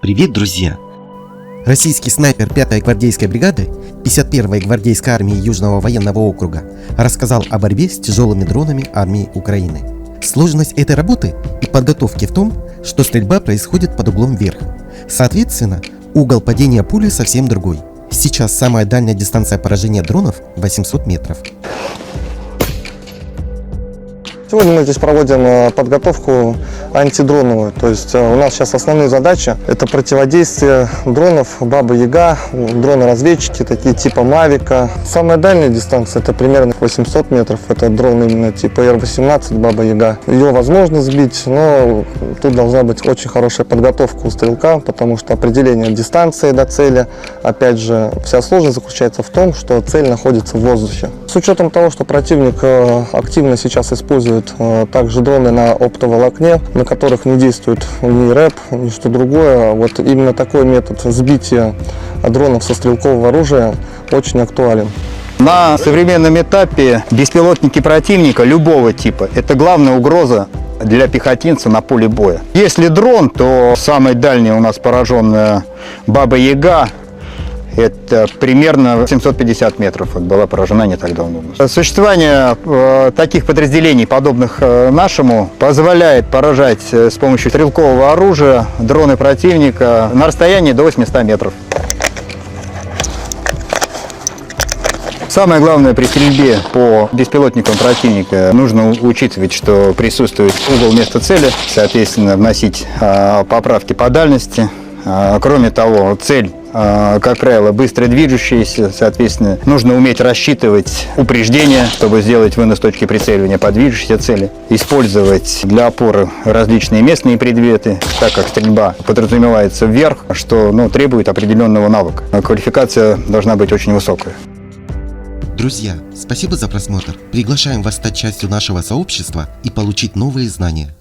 Привет, друзья! Российский снайпер 5-й гвардейской бригады 51-й гвардейской армии Южного военного округа рассказал о борьбе с тяжелыми дронами армии Украины. Сложность этой работы и подготовки в том, что стрельба происходит под углом вверх. Соответственно, угол падения пули совсем другой. Сейчас самая дальняя дистанция поражения дронов 800 метров. Сегодня мы здесь проводим подготовку антидроновую. То есть у нас сейчас основные задачи – это противодействие дронов Баба-Яга, дроны-разведчики, такие типа Мавика. Самая дальняя дистанция – это примерно 800 метров. Это дрон именно типа Р-18 Баба-Яга. Ее возможно сбить, но тут должна быть очень хорошая подготовка у стрелка, потому что определение дистанции до цели, опять же, вся сложность заключается в том, что цель находится в воздухе. С учетом того, что противник активно сейчас использует также дроны на оптоволокне, на которых не действует ни РЭП, ни что другое. Вот именно такой метод сбития дронов со стрелкового оружия очень актуален. На современном этапе беспилотники противника любого типа – это главная угроза для пехотинца на поле боя. Если дрон, то самый дальний у нас пораженная Баба-Яга. Это примерно 750 метров была поражена не так давно. Существование таких подразделений, подобных нашему, позволяет поражать с помощью стрелкового оружия дроны противника на расстоянии до 800 метров. Самое главное при стрельбе по беспилотникам противника нужно учитывать, что присутствует угол места цели, соответственно, вносить поправки по дальности. Кроме того, цель, как правило, быстро движущаяся, соответственно, нужно уметь рассчитывать упреждения, чтобы сделать вынос точки прицеливания по движущейся цели, использовать для опоры различные местные предметы, так как стрельба подразумевается вверх, что требует определенного навыка. Квалификация должна быть очень высокая. Друзья, спасибо за просмотр. Приглашаем вас стать частью нашего сообщества и получить новые знания.